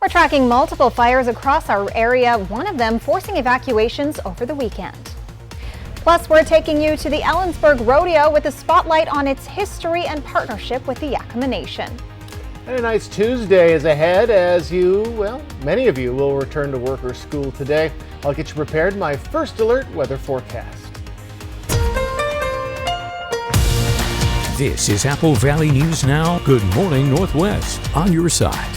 We're tracking multiple fires across our area, one of them forcing evacuations over the weekend. Plus, we're taking you to the Ellensburg Rodeo with a spotlight on its history and partnership with the Yakima Nation. And a nice Tuesday is ahead as many of you will return to work or school today. I'll get you prepared in my first alert weather forecast. This is Apple Valley News Now. Good morning, Northwest, on your side.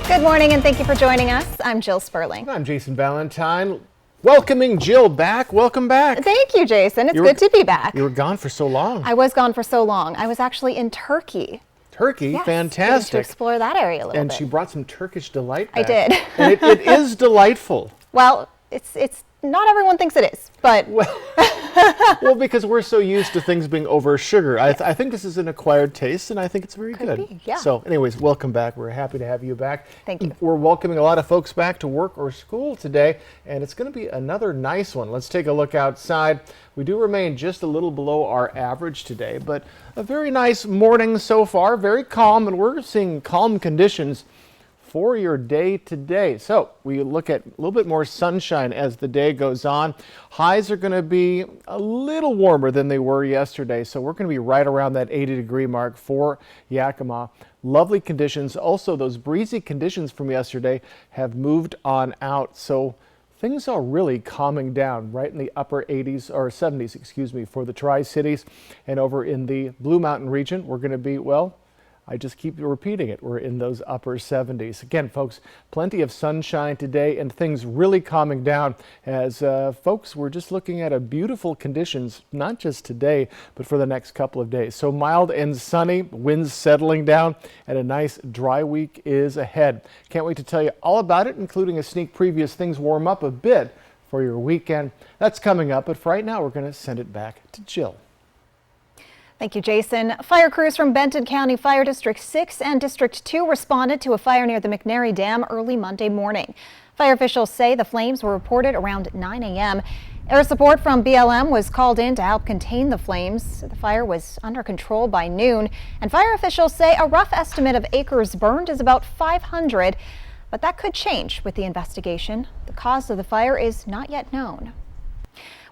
Good morning and thank you for joining us. I'm Jill Sperling. I'm Jason Valentine. Welcoming Jill back. Welcome back. Thank you, Jason. It's good to be back. You were gone for so long. I was gone for so long. I was actually in Turkey. Turkey? Yes, fantastic. to explore that area a little bit. And she brought some Turkish delight back. I did. And it is delightful. Well, it's not everyone thinks it is, but well, because we're so used to things being over sugar. I think this is an acquired taste, and I think it's very good. Be, yeah. So anyways, welcome back. We're happy to have you back. Thank you. We're welcoming a lot of folks back to work or school today, and it's going to be another nice one. Let's take a look outside. We do remain just a little below our average today, but a very nice morning so far, very calm, and we're seeing calm conditions for your day today. So we look at a little bit more sunshine as the day goes on. Highs are going to be a little warmer than they were yesterday. So we're going to be right around that 80-degree mark for Yakima. Lovely conditions. Also, those breezy conditions from yesterday have moved on out. So things are really calming down right in the upper 80s or 70s, for the Tri-Cities. And over in the Blue Mountain region, we're going to be, I just keep repeating it. We're in those upper 70s. Again, folks, plenty of sunshine today and things really calming down as folks, we're just looking at a beautiful conditions, not just today, but for the next couple of days. So mild and sunny, winds settling down, and a nice dry week is ahead. Can't wait to tell you all about it, including a sneak preview as things warm up a bit for your weekend. That's coming up, but for right now, we're going to send it back to Jill. Thank you, Jason. Fire crews from Benton County Fire District 6 and District 2 responded to a fire near the McNary Dam early Monday morning. Fire officials say the flames were reported around 9 a.m. Air support from BLM was called in to help contain the flames. The fire was under control by noon, and fire officials say a rough estimate of acres burned is about 500, but that could change with the investigation. The cause of the fire is not yet known.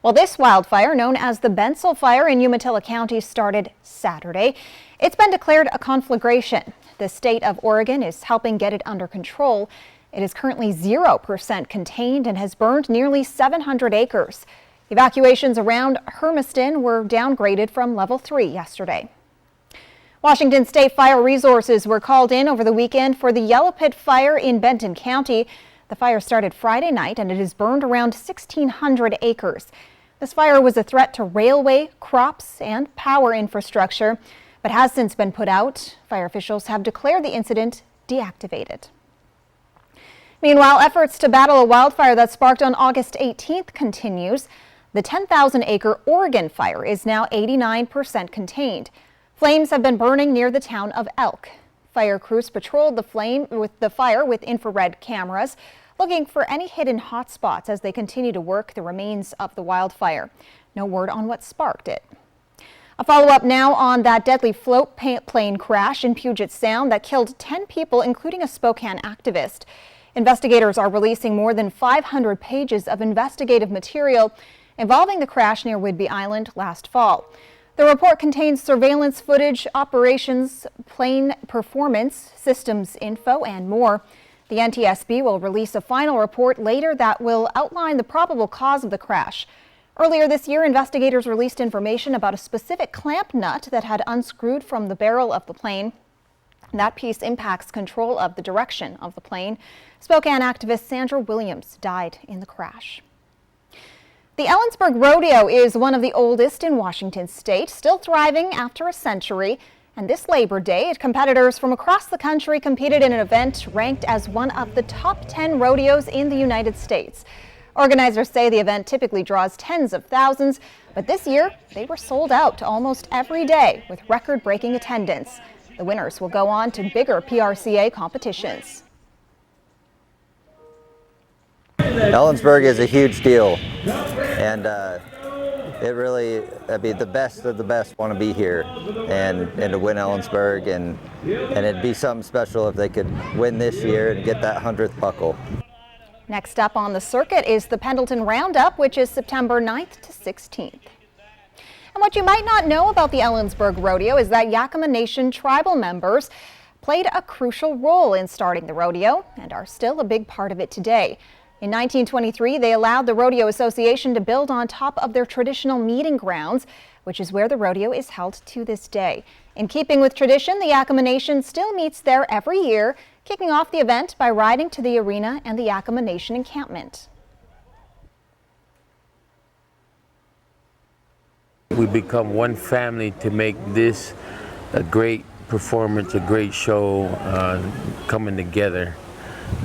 Well, this wildfire, known as the Bensel Fire in Umatilla County, started Saturday. It's been declared a conflagration. The state of Oregon is helping get it under control. It is currently 0% contained and has burned nearly 700 acres. Evacuations around Hermiston were downgraded from level 3 yesterday. Washington State Fire Resources were called in over the weekend for the Yellow Pit Fire in Benton County. The fire started Friday night and it has burned around 1,600 acres. This fire was a threat to railway, crops, and power infrastructure, but has since been put out. Fire officials have declared the incident deactivated. Meanwhile, efforts to battle a wildfire that sparked on August 18th continues. The 10,000-acre Oregon fire is now 89% contained. Flames have been burning near the town of Elk. Fire crews patrolled the fire with infrared cameras, looking for any hidden hot spots as they continue to work the remains of the wildfire. No word on what sparked it. A follow-up now on that deadly float plane crash in Puget Sound that killed 10 people, including a Spokane activist. Investigators are releasing more than 500 pages of investigative material involving the crash near Whidbey Island last fall. The report contains surveillance footage, operations, plane performance, systems info, and more. The NTSB will release a final report later that will outline the probable cause of the crash. Earlier this year, investigators released information about a specific clamp nut that had unscrewed from the barrel of the plane. That piece impacts control of the direction of the plane. Spokane activist Sandra Williams died in the crash. The Ellensburg Rodeo is one of the oldest in Washington state, still thriving after a century. And this Labor Day, competitors from across the country competed in an event ranked as one of the top 10 rodeos in the United States. Organizers say the event typically draws tens of thousands, but this year they were sold out almost every day with record-breaking attendance. The winners will go on to bigger PRCA competitions. Ellensburg is a huge deal, and it really, the best of the best want to be here and to win Ellensburg, and it'd be something special if they could win this year and get that 100th buckle. Next up on the circuit is the Pendleton Roundup, which is September 9th to 16th. And what you might not know about the Ellensburg Rodeo is that Yakima Nation tribal members played a crucial role in starting the rodeo and are still a big part of it today. In 1923, they allowed the Rodeo Association to build on top of their traditional meeting grounds, which is where the rodeo is held to this day. In keeping with tradition, the Yakima Nation still meets there every year, kicking off the event by riding to the arena and the Yakima Nation encampment. We become one family to make this a great performance, a great show coming together.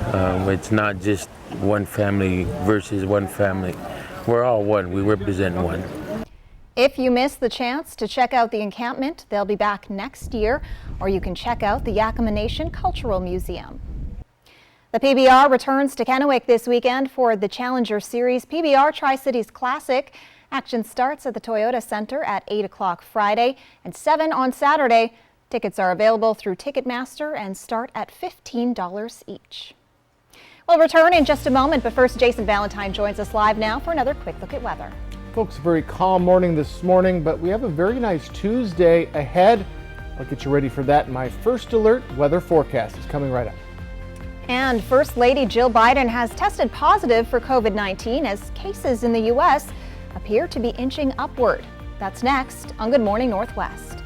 It's not just one family versus one family. We're all one. We represent one. If you missed the chance to check out the encampment, they'll be back next year, or you can check out the Yakima Nation Cultural Museum. The PBR returns to Kennewick this weekend for the Challenger Series PBR Tri-Cities Classic. Action starts at the Toyota Center at 8 o'clock Friday and 7 on Saturday. Tickets are available through Ticketmaster and start at $15 each. We'll return in just a moment, but first Jason Valentine joins us live now for another quick look at weather. Folks, a very calm morning this morning, but we have a very nice Tuesday ahead. I'll get you ready for that. My first alert weather forecast is coming right up. And First Lady Jill Biden has tested positive for COVID-19 as cases in the U.S. appear to be inching upward. That's next on Good Morning Northwest.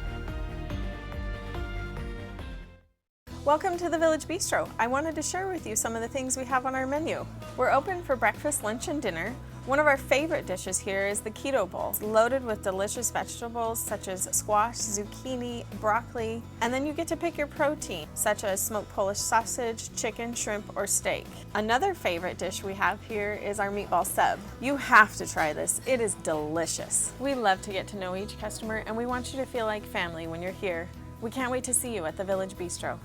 Welcome to the Village Bistro. I wanted to share with you some of the things we have on our menu. We're open for breakfast, lunch, and dinner. One of our favorite dishes here is the Keto Bowl. It's loaded with delicious vegetables such as squash, zucchini, broccoli, and then you get to pick your protein, such as smoked Polish sausage, chicken, shrimp, or steak. Another favorite dish we have here is our meatball sub. You have to try this. It is delicious. We love to get to know each customer, and we want you to feel like family when you're here. We can't wait to see you at the Village Bistro.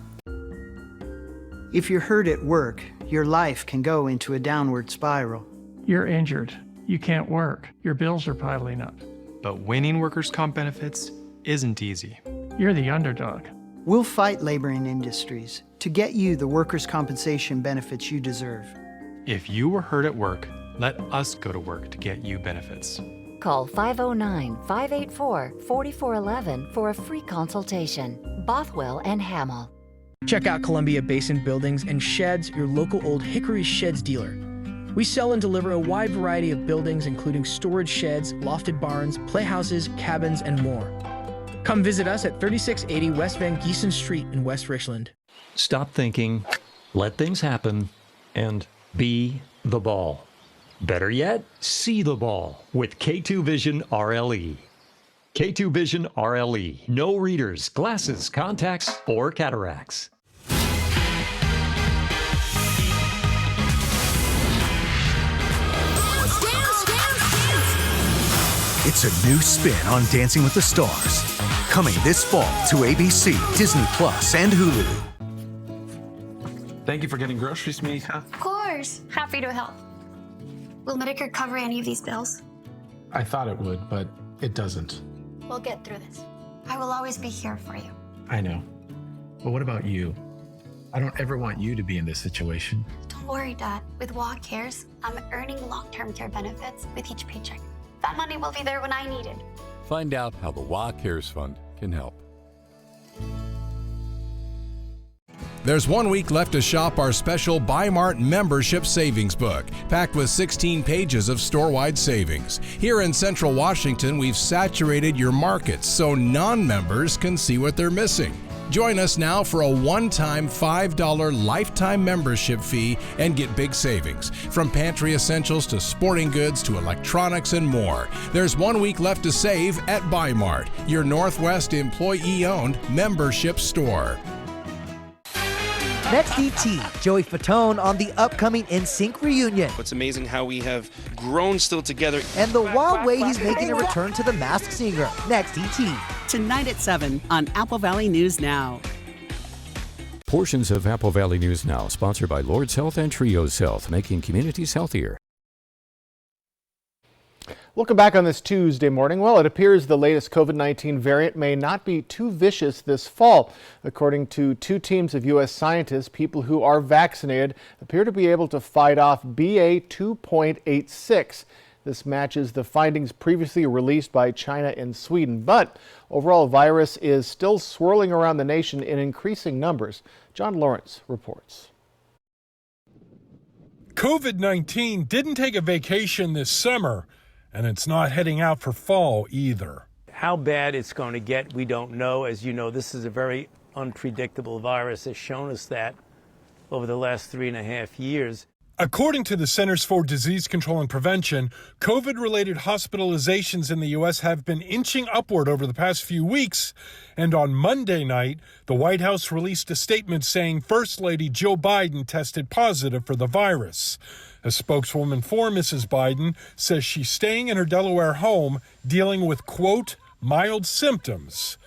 If you're hurt at work, your life can go into a downward spiral. You're injured. You can't work. Your bills are piling up. But winning workers' comp benefits isn't easy. You're the underdog. We'll fight labor and industries to get you the workers' compensation benefits you deserve. If you were hurt at work, let us go to work to get you benefits. Call 509-584-4411 for a free consultation. Bothwell and Hamill. Check out Columbia Basin Buildings and Sheds, your local Old Hickory Sheds dealer. We sell and deliver a wide variety of buildings, including storage sheds, lofted barns, playhouses, cabins, and more. Come visit us at 3680 West Van Giesen Street in West Richland. Stop thinking, let things happen, and be the ball. Better yet, see the ball with K2 Vision RLE. K2 Vision RLE. No readers, glasses, contacts, or cataracts. It's a new spin on Dancing with the Stars. Coming this fall to ABC, Disney Plus, and Hulu. Thank you for getting groceries, Mika. Of course. Happy to help. Will Medicare cover any of these bills? I thought it would, but it doesn't. We'll get through this. I will always be here for you. I know. But what about you? I don't ever want you to be in this situation. Don't worry, Dad. With WA Cares, I'm earning long-term care benefits with each paycheck. That money will be there when I need it. Find out how the WA Cares Fund can help. There's 1 week left to shop our special Buy Mart membership savings book, packed with 16 pages of store-wide savings. Here in Central Washington, we've saturated your markets so non-members can see what they're missing. Join us now for a one-time $5 lifetime membership fee and get big savings. From pantry essentials to sporting goods to electronics and more. There's 1 week left to save at Buy Mart, your Northwest employee-owned membership store. Next ET, Joey Fatone on the upcoming NSYNC reunion. It's amazing how we have grown still together. And the wild way he's making a return to The Masked Singer. Next ET. Tonight at 7 on Apple Valley News Now. Portions of Apple Valley News Now, sponsored by Lord's Health and Trios Health, making communities healthier. Looking back on this Tuesday morning, well, it appears the latest COVID-19 variant may not be too vicious this fall. According to two teams of U.S. scientists, people who are vaccinated appear to be able to fight off BA 2.86. This matches the findings previously released by China and Sweden. But overall, virus is still swirling around the nation in increasing numbers. John Lawrence reports. COVID-19 didn't take a vacation this summer, and it's not heading out for fall either. How bad it's going to get, we don't know. As you know, this is a very unpredictable virus. Has shown us that over the last 3.5 years. According to the Centers for Disease Control and Prevention, COVID-related hospitalizations in the U.S. have been inching upward over the past few weeks. And on Monday night, the White House released a statement saying First Lady Jill Biden tested positive for the virus. A spokeswoman for Mrs. Biden says she's staying in her Delaware home dealing with, quote, mild symptoms.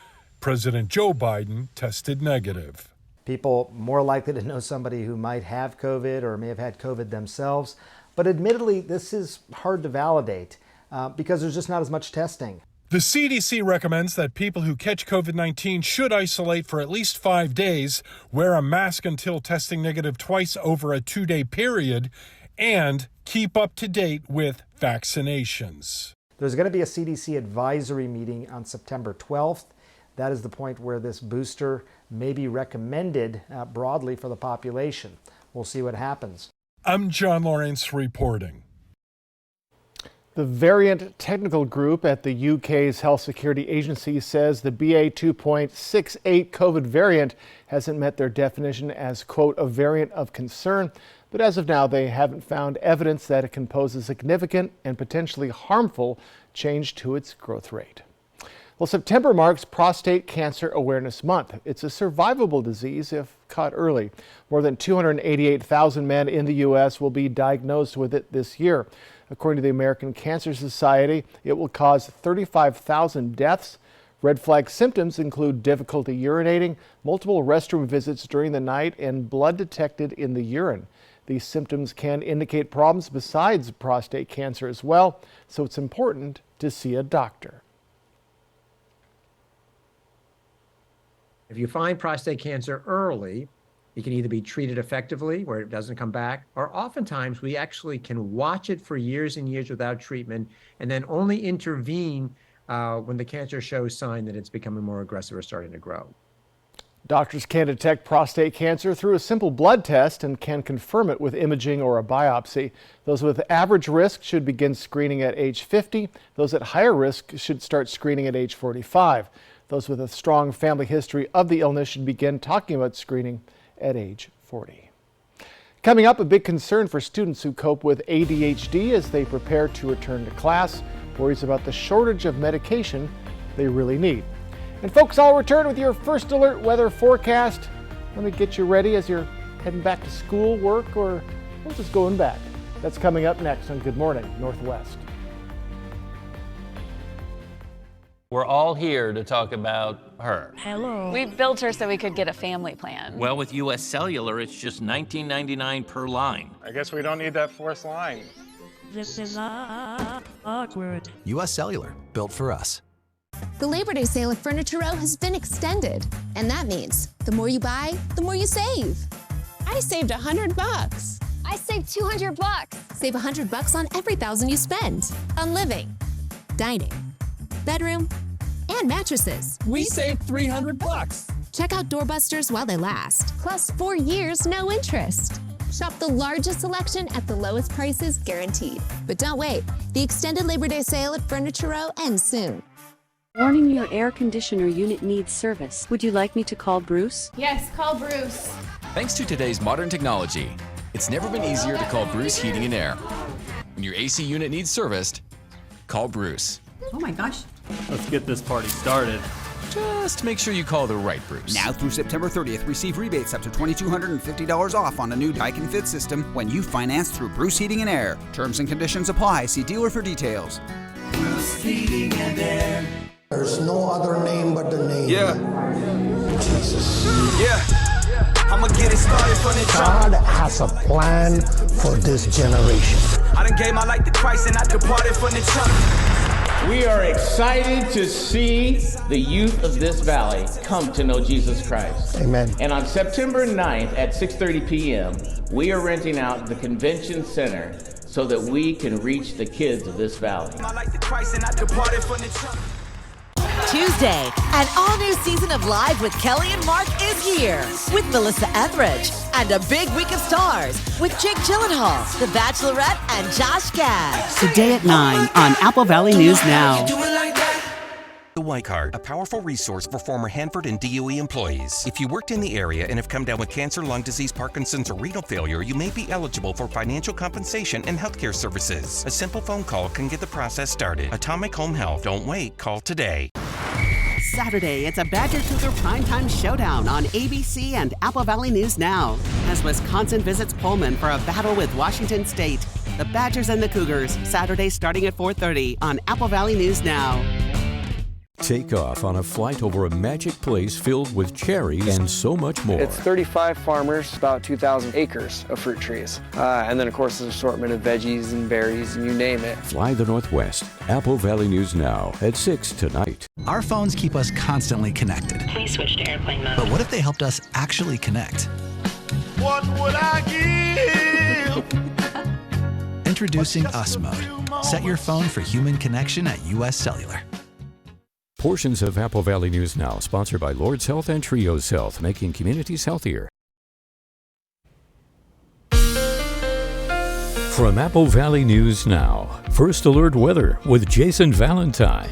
President Joe Biden tested negative. People more likely to know somebody who might have COVID or may have had COVID themselves. But admittedly, this is hard to validate because there's just not as much testing. The CDC recommends that people who catch COVID-19 should isolate for at least 5 days, wear a mask until testing negative twice over a 2-day period, and keep up to date with vaccinations. There's going to be a CDC advisory meeting on September 12th. That is the point where this booster may be recommended broadly for the population. We'll see what happens. I'm John Lawrence reporting. The variant technical group at the UK's Health Security Agency says the BA 2.68 COVID variant hasn't met their definition as, quote, a variant of concern. But as of now, they haven't found evidence that it can pose a significant and potentially harmful change to its growth rate. Well, September marks Prostate Cancer Awareness Month. It's a survivable disease if caught early. More than 288,000 men in the U.S. will be diagnosed with it this year. According to the American Cancer Society, it will cause 35,000 deaths. Red flag symptoms include difficulty urinating, multiple restroom visits during the night, and blood detected in the urine. These symptoms can indicate problems besides prostate cancer as well, so it's important to see a doctor. If you find prostate cancer early, it can either be treated effectively where it doesn't come back, or oftentimes we actually can watch it for years and years without treatment and then only intervene when the cancer shows sign that it's becoming more aggressive or starting to grow. Doctors can detect prostate cancer through a simple blood test and can confirm it with imaging or a biopsy. Those with average risk should begin screening at age 50. Those at higher risk should start screening at age 45. Those with a strong family history of the illness should begin talking about screening at age 40. Coming up, a big concern for students who cope with ADHD as they prepare to return to class. Worries about the shortage of medication they really need. And folks, I'll return with your first alert weather forecast. Let me get you ready as you're heading back to school, work, or just going back. That's coming up next on Good Morning Northwest. We're all here to talk about her. Hello. We built her so we could get a family plan. Well, with US Cellular, it's just $19.99 per line. I guess we don't need that fourth line. This is awkward. US Cellular, built for us. The Labor Day sale at Furniture Row has been extended, and that means the more you buy, the more you save. I saved $100. I saved $200. Save $100 on every $1,000 you spend on living, dining, bedroom, and mattresses. We saved $300. Check out Doorbusters while they last. Plus 4 years, no interest. Shop the largest selection at the lowest prices guaranteed. But don't wait. The extended Labor Day sale at Furniture Row ends soon. Warning, your air conditioner unit needs service. Would you like me to call Bruce? Yes, call Bruce. Thanks to today's modern technology, it's never been easier to call Bruce Heating and Air. When your AC unit needs serviced, call Bruce. Oh my gosh. Let's get this party started. Just make sure you call the right Bruce. Now through September 30th, receive rebates up to $2,250 off on a new Daikin Fit system when you finance through Bruce Heating and Air. Terms and conditions apply. See dealer for details. Bruce Heating and Air. There's no other name but the name. Yeah. Jesus. Yeah. I'ma get it started from the God has a plan for this generation. I done gave my life to Christ and I departed from the church. We are excited to see the youth of this valley come to know Jesus Christ. Amen. And on September 9th at 6:30 p.m., we are renting out the convention center so that we can reach the kids of this valley. Tuesday, an all-new season of Live with Kelly and Mark is here with Melissa Etheridge and a big week of stars with Jake Gyllenhaal, The Bachelorette, and Josh Gad. Today at 9 on Apple Valley News Now. The White Card, a powerful resource for former Hanford and DOE employees. If you worked in the area and have come down with cancer, lung disease, Parkinson's, or renal failure, you may be eligible for financial compensation and healthcare services. A simple phone call can get the process started. Atomic Home Health. Don't wait. Call today. Saturday, it's a Badger Cougar primetime showdown on ABC and Apple Valley News Now as Wisconsin visits Pullman for a battle with Washington State. The Badgers and the Cougars, Saturday starting at 4:30 on Apple Valley News Now. Take off on a flight over a magic place filled with cherries and so much more. It's 35 farmers, about 2,000 acres of fruit trees. And then, of course, an assortment of veggies and berries, and you name it. Fly the Northwest. Apple Valley News Now at 6 tonight. Our phones keep us constantly connected. Please switch to airplane mode. But what if they helped us actually connect? What would I give? Introducing US Mode. Set your phone for human connection at US Cellular. Portions of Apple Valley News Now, sponsored by Lord's Health and Trios Health, making communities healthier. From Apple Valley News Now, First Alert Weather with Jason Valentine.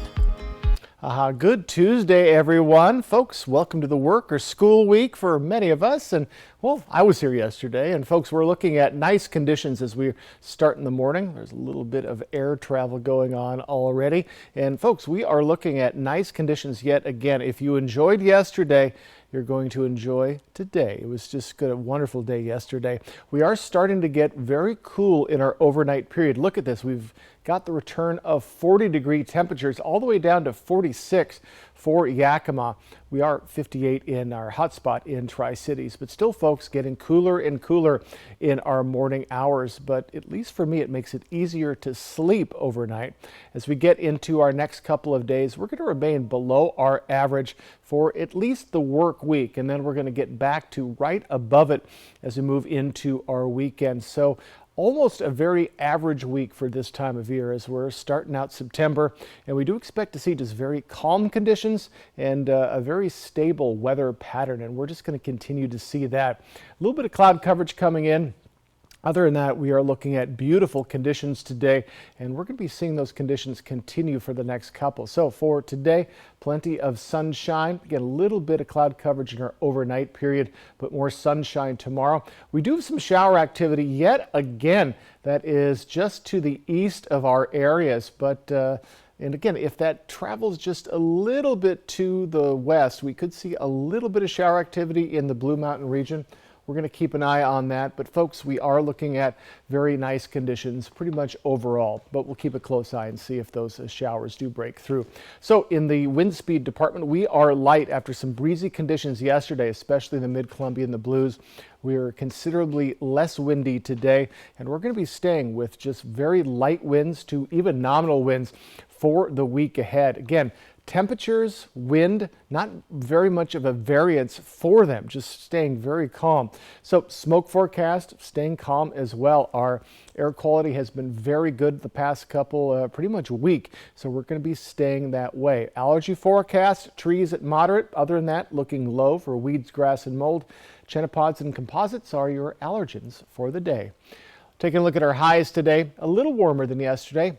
Good Tuesday, everyone. Folks, welcome to the work or school week for many of us. And, well, I was here yesterday, and folks, we're looking at nice conditions as we start in the morning. There's a little bit of air travel going on already. And, folks, we are looking at nice conditions yet again. If you enjoyed yesterday, you're going to enjoy today. It was just a wonderful day yesterday. We are starting to get very cool in our overnight period. Look at this. We've got the return of 40-degree temperatures all the way down to 46 for Yakima. We are 58 in our hotspot in Tri-Cities, but still, folks, getting cooler and cooler in our morning hours. But at least for me, it makes it easier to sleep overnight. As we get into our next couple of days, we're going to remain below our average for at least the work week, and then we're going to get back to right above it as we move into our weekend. So almost a very average week for this time of year as we're starting out September, and we do expect to see just very calm conditions and a very stable weather pattern, and we're just going to continue to see that. A little bit of cloud coverage coming in. Other than that, we are looking at beautiful conditions today, and we're going to be seeing those conditions continue for the next couple. So for today, plenty of sunshine. Get a little bit of cloud coverage in our overnight period, but more sunshine tomorrow. We do have some shower activity yet again that is just to the east of our areas, but and again, if that travels just a little bit to the west, we could see a little bit of shower activity in the Blue Mountain region. We're going to keep an eye on that, but folks, we are looking at very nice conditions pretty much overall, but we'll keep a close eye and see if those showers do break through. So in the wind speed department, we are light after some breezy conditions yesterday, especially in the Mid-Columbia and the Blues. We are considerably less windy today, and we're going to be staying with just very light winds to even nominal winds for the week ahead. Again, temperatures, wind, not very much of a variance for them, just staying very calm. So smoke forecast, staying calm as well. Our air quality has been very good the past couple, pretty much week, so we're going to be staying that way. Allergy forecast, trees at moderate. Other than that, looking low for weeds, grass, and mold. Chenopod's and composites are your allergens for the day. Taking a look at our highs today, a little warmer than yesterday.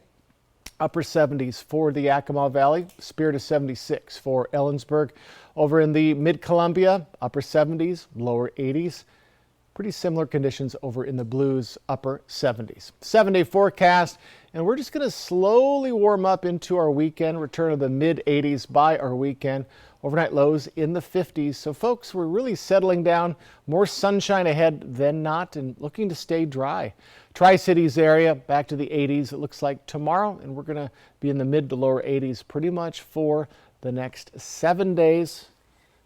Upper 70s for the Yakima Valley, Spirit is 76 for Ellensburg. Over in the Mid-Columbia, upper 70s, lower 80s. Pretty similar conditions over in the Blues, upper 70s. 7-day forecast, and we're just going to slowly warm up into our weekend, return to the mid-80s by our weekend. Overnight lows in the 50s. So folks, we're really settling down. More sunshine ahead than not and looking to stay dry. Tri-Cities area back to the 80s it looks like tomorrow, and we're going to be in the mid to lower 80s pretty much for the next 7 days.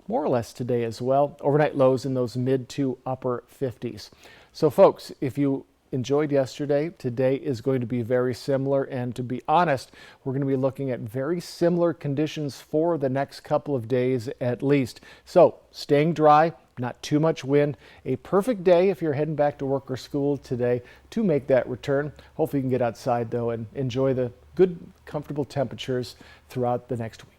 more or less today as well. Overnight lows in those mid to upper 50s. So folks, if you enjoyed yesterday, today is going to be very similar, and to be honest, we're going to be looking at very similar conditions for the next couple of days at least. So staying dry, not too much wind, a perfect day if you're heading back to work or school today to make that return. Hopefully you can get outside though and enjoy the good, comfortable temperatures throughout the next week.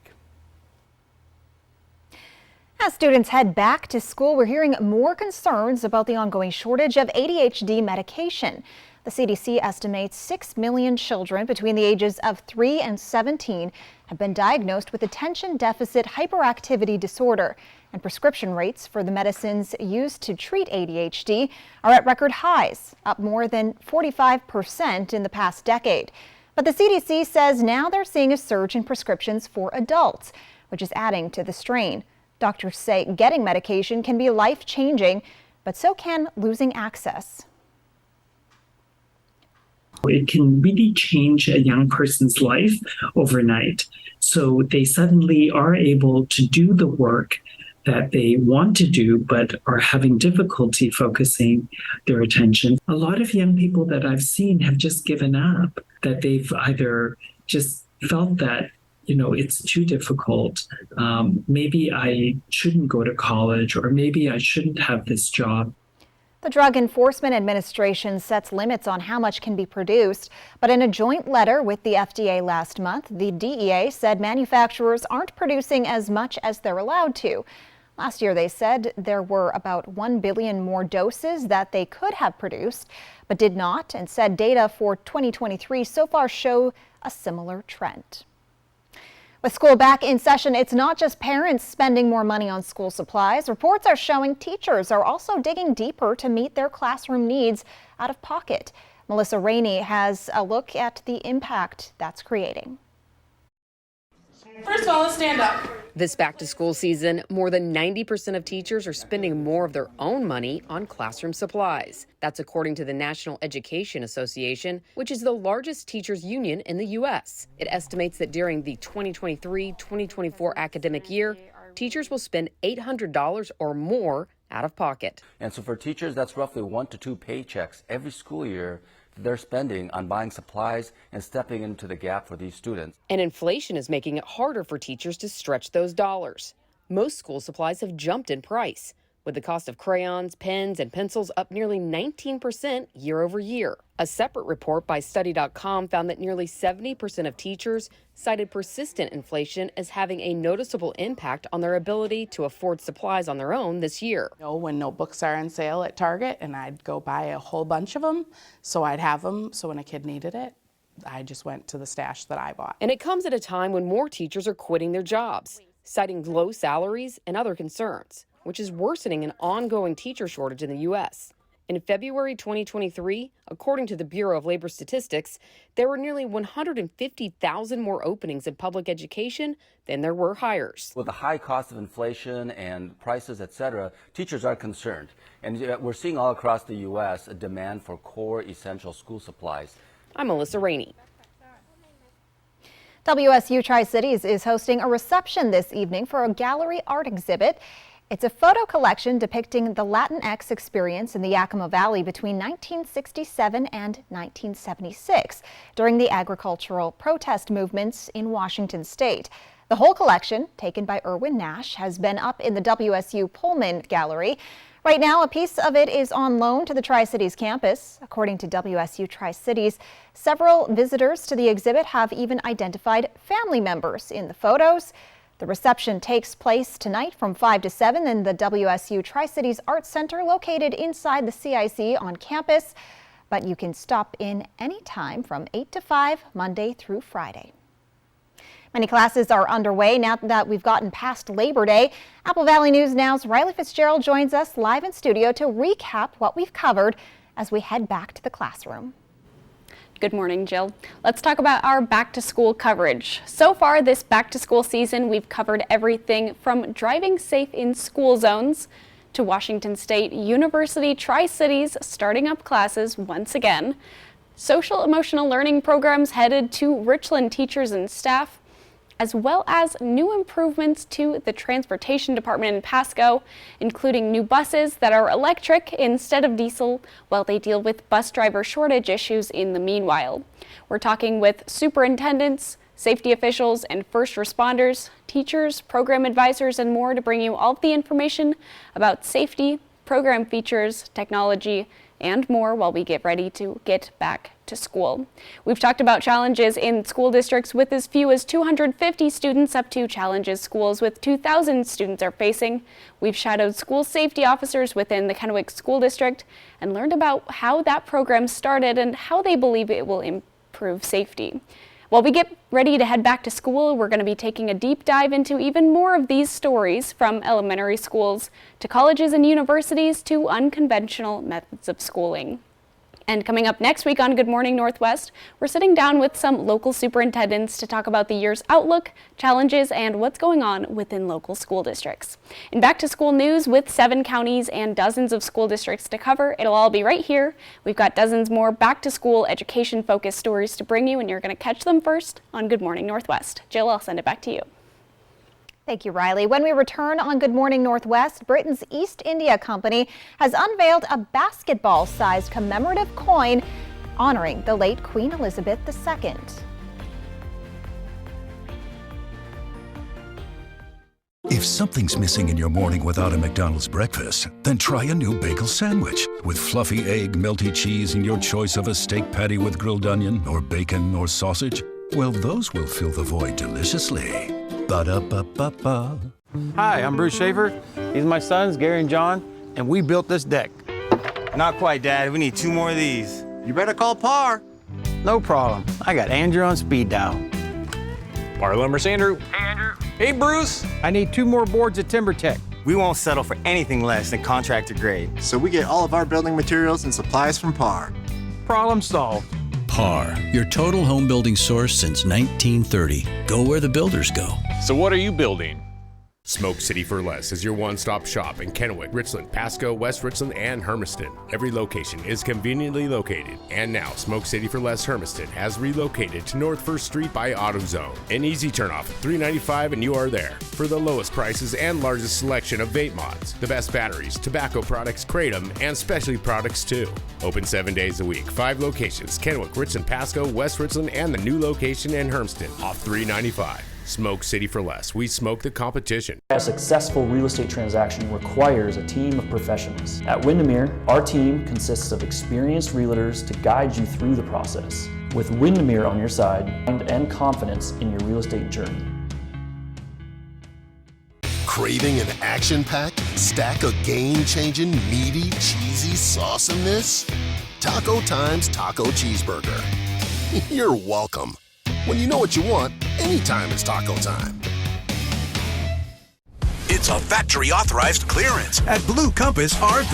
As students head back to school, we're hearing more concerns about the ongoing shortage of ADHD medication. The CDC estimates 6 million children between the ages of 3 and 17 have been diagnosed with attention deficit hyperactivity disorder, and prescription rates for the medicines used to treat ADHD are at record highs, up more than 45% in the past decade. But the CDC says now they're seeing a surge in prescriptions for adults, which is adding to the strain. Doctors say getting medication can be life-changing, but so can losing access. It can really change a young person's life overnight. So they suddenly are able to do the work that they want to do, but are having difficulty focusing their attention. A lot of young people that I've seen have just given up, that they've either just felt that it's too difficult. Maybe I shouldn't go to college, or maybe I shouldn't have this job. The Drug Enforcement Administration sets limits on how much can be produced, but in a joint letter with the FDA last month, the DEA said manufacturers aren't producing as much as they're allowed to. Last year, they said there were about 1 billion more doses that they could have produced, but did not, and said data for 2023 so far show a similar trend. With school back in session, it's not just parents spending more money on school supplies. Reports are showing teachers are also digging deeper to meet their classroom needs out of pocket. Melissa Rainey has a look at the impact that's creating. First of all, let's stand up. This back-to-school season, more than 90% of teachers are spending more of their own money on classroom supplies. That's according to the National Education Association, which is the largest teachers union in the U.S. It estimates that during the 2023-2024 academic year, teachers will spend $800 or more out of pocket. And so for teachers, that's roughly 1 to 2 paychecks every school year they're spending on buying supplies and stepping into the gap for these students. And inflation is making it harder for teachers to stretch those dollars. Most school supplies have jumped in price, with the cost of crayons, pens, and pencils up nearly 19% year over year. A separate report by Study.com found that nearly 70% of teachers cited persistent inflation as having a noticeable impact on their ability to afford supplies on their own this year. When notebooks are on sale at Target, and I'd go buy a whole bunch of them, so I'd have them, so when a kid needed it, I just went to the stash that I bought. And it comes at a time when more teachers are quitting their jobs, citing low salaries and other concerns, which is worsening an ongoing teacher shortage in the U.S. In February 2023, according to the Bureau of Labor Statistics, there were nearly 150,000 more openings in public education than there were hires. With the high cost of inflation and prices, etc., teachers are concerned. And we're seeing all across the U.S. a demand for core essential school supplies. I'm Melissa Rainey. WSU Tri-Cities is hosting a reception this evening for a gallery art exhibit. It's a photo collection depicting the Latinx experience in the Yakima Valley between 1967 and 1976 during the agricultural protest movements in Washington state. The whole collection, taken by Erwin Nash, has been up in the WSU Pullman Gallery. Right now, a piece of it is on loan to the Tri-Cities campus. According to WSU Tri-Cities, several visitors to the exhibit have even identified family members in the photos. The reception takes place tonight from 5 to 7 in the WSU Tri-Cities Arts Center located inside the CIC on campus, but you can stop in anytime from 8 to 5 Monday through Friday. Many classes are underway now that we've gotten past Labor Day. Apple Valley News Now's Riley Fitzgerald joins us live in studio to recap what we've covered as we head back to the classroom. Good morning, Jill. Let's talk about our back-to-school coverage. So far this back-to-school season, we've covered everything from driving safe in school zones to Washington State University Tri-Cities starting up classes once again, social emotional learning programs headed to Richland teachers and staff, as well as new improvements to the transportation department in Pasco, including new buses that are electric instead of diesel, while they deal with bus driver shortage issues in the meanwhile. We're talking with superintendents, safety officials, and first responders, teachers, program advisors, and more to bring you all of the information about safety, program features, technology, and more while we get ready to get back to school. We've talked about challenges in school districts with as few as 250 students up to challenges schools with 2,000 students are facing. We've shadowed school safety officers within the Kennewick School District and learned about how that program started and how they believe it will improve safety. While we get ready to head back to school, we're going to be taking a deep dive into even more of these stories, from elementary schools to colleges and universities to unconventional methods of schooling. And coming up next week on Good Morning Northwest, we're sitting down with some local superintendents to talk about the year's outlook, challenges, and what's going on within local school districts. In back to school news, with 7 counties and dozens of school districts to cover, it'll all be right here. We've got dozens more back to school education focused stories to bring you, and you're going to catch them first on Good Morning Northwest. Jill, I'll send it back to you. Thank you, Riley. When we return on Good Morning Northwest, Britain's East India Company has unveiled a basketball-sized commemorative coin honoring the late Queen Elizabeth II. If something's missing in your morning without a McDonald's breakfast, then try a new bagel sandwich. With fluffy egg, melty cheese, and your choice of a steak patty with grilled onion or bacon or sausage, well, those will fill the void deliciously. Ba-da-ba-ba-ba. Hi, I'm Bruce Schaefer. These are my sons, Gary and John, and we built this deck. Not quite, Dad. We need 2 more of these. You better call Par. No problem. I got Andrew on speed dial. Par Lumber's Andrew. Hey, Andrew. Hey, Bruce. I need 2 more boards at TimberTech. We won't settle for anything less than contractor grade. So we get all of our building materials and supplies from Par. Problem solved. Par, your total home building source since 1930. Go where the builders go. So what are you building? Smoke City for Less is your one-stop shop in Kennewick, Richland, Pasco, West Richland, and Hermiston. Every location is conveniently located. And now, Smoke City for Less Hermiston has relocated to North 1st Street by AutoZone. An easy turnoff at $3.95 and you are there. For the lowest prices and largest selection of vape mods, the best batteries, tobacco products, Kratom, and specialty products too. Open 7 days a week, 5 locations, Kennewick, Richland, Pasco, West Richland, and the new location in Hermiston, off $3.95. Smoke City for Less. We smoke the competition. A successful real estate transaction requires a team of professionals. At Windermere, our team consists of experienced realtors to guide you through the process. With Windermere on your side and confidence in your real estate journey. Craving an action-packed stack of game-changing, meaty, cheesy sauciness? Taco Time's Taco Cheeseburger. You're welcome. When you know what you want, anytime is taco time. It's a factory-authorized clearance at Blue Compass RV.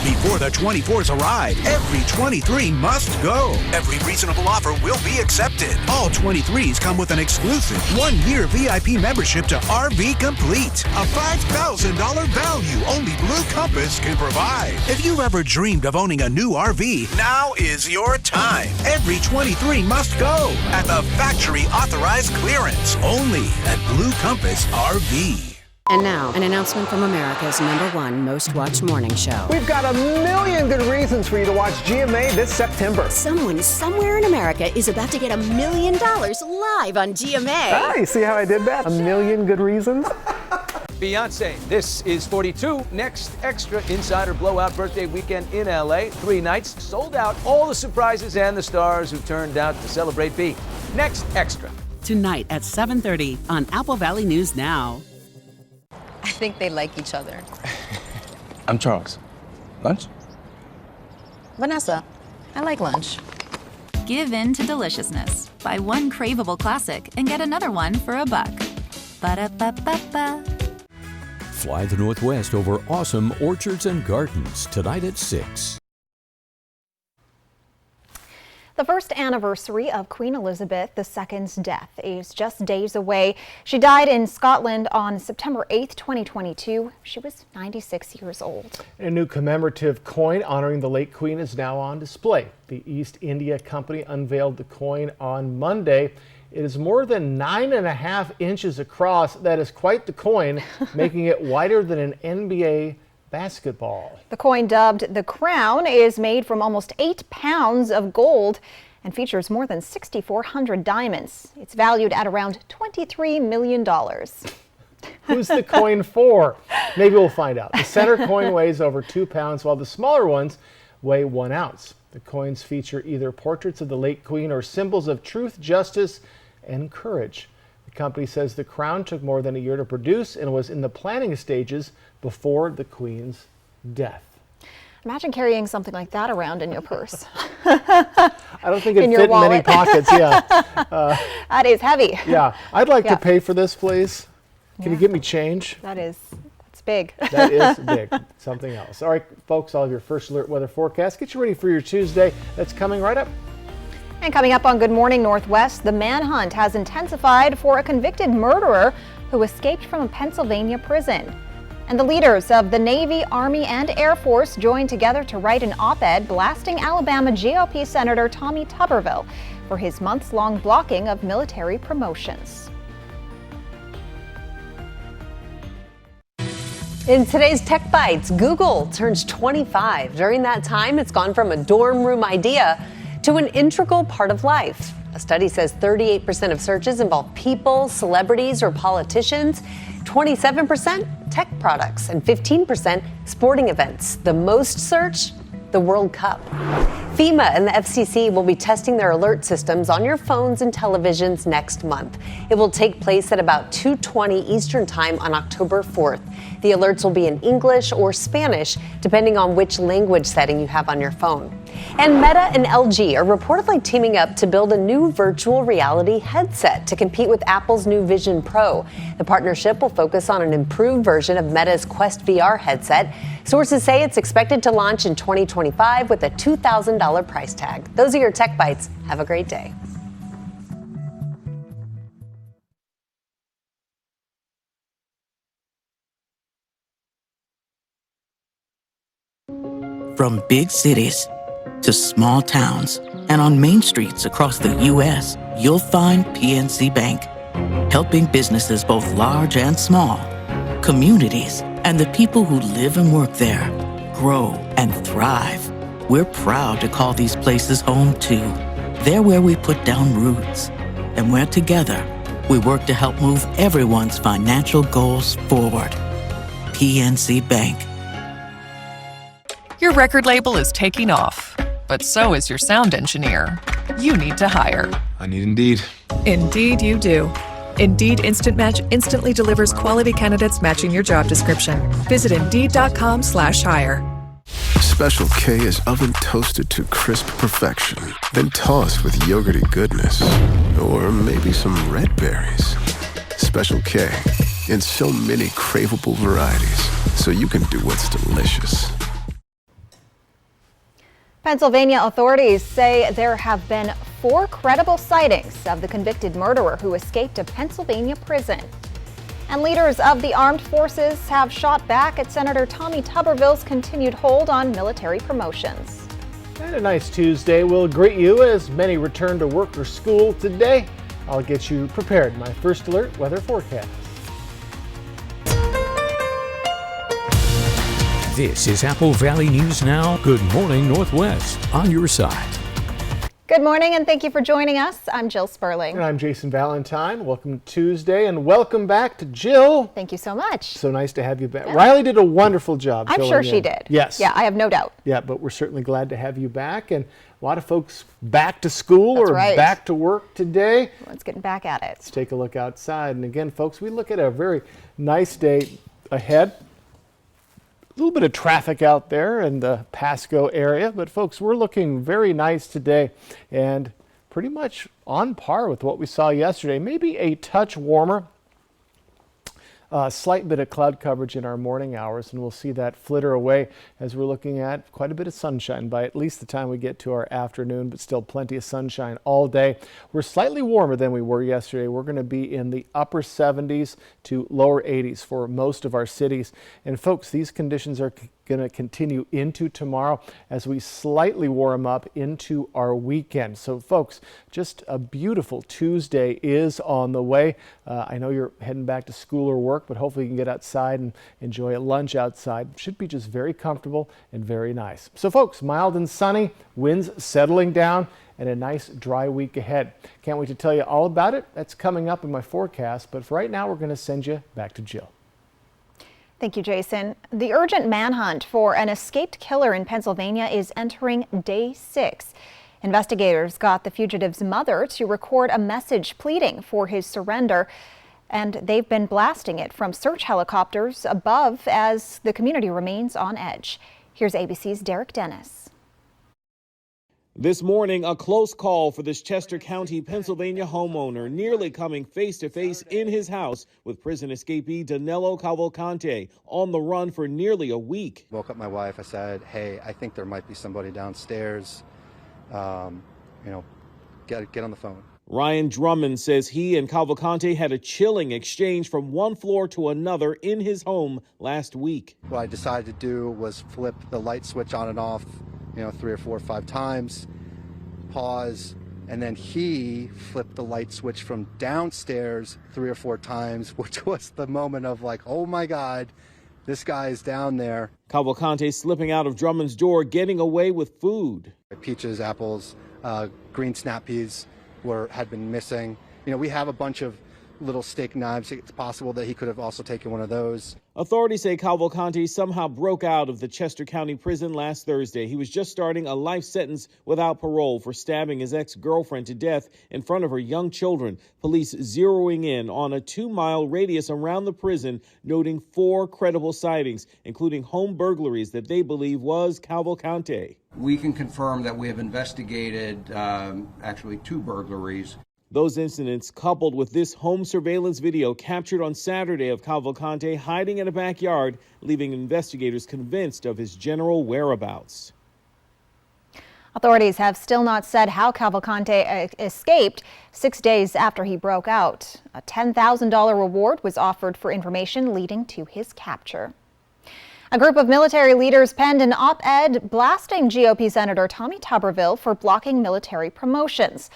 Before the 24s arrive, every 23 must go. Every reasonable offer will be accepted. All 23s come with an exclusive 1-year VIP membership to RV Complete. A $5,000 value only Blue Compass can provide. If you've ever dreamed of owning a new RV, now is your time. Every 23 must go at the factory-authorized clearance. Only at Blue Compass RV. And now, an announcement from America's #1 most watched morning show. We've got a million good reasons for you to watch GMA this September. Someone somewhere in America is about to get $1 million live on GMA. Ah, you see how I did that? A million good reasons? Beyonce, This Is 42, next extra Insider Blowout birthday weekend in LA. 3 nights, sold out, all the surprises and the stars who turned out to celebrate B. Next extra. Tonight at 7:30 on Apple Valley News Now. I think they like each other. I'm Charles. Lunch? Vanessa, I like lunch. Give in to deliciousness. Buy one craveable classic and get another one for $1. Ba-da-ba-ba-ba. Fly the Northwest over awesome orchards and gardens tonight at 6. The first anniversary of Queen Elizabeth II's death is just days away. She died in Scotland on September 8, 2022. She was 96 years old. A new commemorative coin honoring the late Queen is now on display. The East India Company unveiled the coin on Monday. It is more than 9.5 inches across. That is quite the coin, making it wider than an NBA basketball. The coin, dubbed the Crown, is made from almost 8 pounds of gold and features more than 6,400 diamonds. It's valued at around $23 million. Who's the coin for? Maybe we'll find out. The center coin weighs over 2 pounds, while the smaller ones weigh 1 ounce. The coins feature either portraits of the late Queen or symbols of truth, justice, and courage. The company says the Crown took more than a year to produce and was in the planning stages before the Queen's death. Imagine carrying something like that around in your purse. I don't think it fit in many pockets. Yeah, that is heavy. Yeah, I'd like to pay for this, please. Can you give me change? That's big. That is big. Something else. All right, folks, I'll have your first alert weather forecast. Get you ready for your Tuesday. That's coming right up. And coming up on Good Morning Northwest, the manhunt has intensified for a convicted murderer who escaped from a Pennsylvania prison. And the leaders of the Navy, Army, and Air Force joined together to write an op-ed blasting Alabama GOP Senator Tommy Tuberville for his months-long blocking of military promotions. In today's Tech Bites, Google turns 25. During that time, it's gone from a dorm room idea to an integral part of life. A study says 38% of searches involve people, celebrities, or politicians, 27% tech products, and 15% sporting events. The most searched, the World Cup. FEMA and the FCC will be testing their alert systems on your phones and televisions next month. It will take place at about 2:20 Eastern Time on October 4th. The alerts will be in English or Spanish, depending on which language setting you have on your phone. And Meta and LG are reportedly teaming up to build a new virtual reality headset to compete with Apple's new Vision Pro. The partnership will focus on an improved version of Meta's Quest VR headset. Sources say it's expected to launch in 2025 with a $2,000 price tag. Those are your Tech Bites. Have a great day. From big cities to small towns and on main streets across the U.S., you'll find PNC Bank, helping businesses both large and small, communities, and the people who live and work there grow and thrive. We're proud to call these places home, too. They're where we put down roots and where together we work to help move everyone's financial goals forward. PNC Bank. Your record label is taking off, but so is your sound engineer. You need to hire. I need Indeed. Indeed you do. Indeed Instant Match instantly delivers quality candidates matching your job description. Visit Indeed.com/hire. Special K is oven toasted to crisp perfection, then tossed with yogurty goodness. Or maybe some red berries. Special K, in so many craveable varieties, so you can do what's delicious. Pennsylvania authorities say there have been 4 credible sightings of the convicted murderer who escaped a Pennsylvania prison. And leaders of the armed forces have shot back at Senator Tommy Tuberville's continued hold on military promotions. And a nice Tuesday will greet you as many return to work or school today. I'll get you prepared. My first alert weather forecast. This is Apple Valley News Now. Good morning, Northwest, on your side. Good morning, and thank you for joining us. I'm Jill Sperling. And I'm Jason Valentine. Welcome to Tuesday, and welcome back to Jill. Thank you so much. So nice to have you back. Yeah. Riley did a wonderful job. I'm sure she did. Yes. Yeah, I have no doubt. Yeah, but we're certainly glad to have you back. And a lot of folks back to school or back to work today. Everyone's getting back at it. Let's take a look outside. And again, folks, we look at a very nice day ahead. A little bit of traffic out there in the Pasco area, but folks, we're looking very nice today and pretty much on par with what we saw yesterday. Maybe a touch warmer. Slight bit of cloud coverage in our morning hours, and we'll see that flitter away as we're looking at quite a bit of sunshine by at least the time we get to our afternoon, but still plenty of sunshine all day. We're slightly warmer than we were yesterday. We're going to be in the upper 70s to lower 80s for most of our cities. And folks, these conditions are going to continue into tomorrow as we slightly warm up into our weekend. So folks, just a beautiful Tuesday is on the way. I know you're heading back to school or work, but hopefully you can get outside and enjoy a lunch outside. Should be just very comfortable and very nice. So folks, mild and sunny, winds settling down, and a nice dry week ahead. Can't wait to tell you all about it. That's coming up in my forecast, but for right now, we're going to send you back to Jill. Thank you, Jason. The urgent manhunt for an escaped killer in Pennsylvania is entering day 6. Investigators got the fugitive's mother to record a message pleading for his surrender, and they've been blasting it from search helicopters above as the community remains on edge. Here's ABC's Derek Dennis. This morning, a close call for this Chester County, Pennsylvania homeowner, nearly coming face-to-face in his house with prison escapee Danilo Cavalcante, on the run for nearly a week. Woke up my wife. I said, hey, I think there might be somebody downstairs. Get on the phone. Ryan Drummond says he and Cavalcante had a chilling exchange from one floor to another in his home last week. What I decided to do was flip the light switch on and off 3 or 4 or 5 times, pause, and then he flipped the light switch from downstairs 3 or 4 times, which was the moment of like, oh my God, this guy is down there. Cavalcante slipping out of Drummond's door, getting away with food. Peaches, apples, green snap peas had been missing. We have a bunch of little steak knives. It's possible that he could have also taken one of those. Authorities say Cavalcante somehow broke out of the Chester County prison last Thursday. He was just starting a life sentence without parole for stabbing his ex-girlfriend to death in front of her young children. Police zeroing in on a 2-mile radius around the prison, noting 4 credible sightings, including home burglaries that they believe was Cavalcante. We can confirm that we have investigated actually 2 burglaries. Those incidents, coupled with this home surveillance video captured on Saturday of Cavalcante hiding in a backyard, leaving investigators convinced of his general whereabouts. Authorities have still not said how Cavalcante escaped 6 days after he broke out. A $10,000 reward was offered for information leading to his capture. A group of military leaders penned an op-ed blasting GOP Senator Tommy Tuberville for blocking military promotions.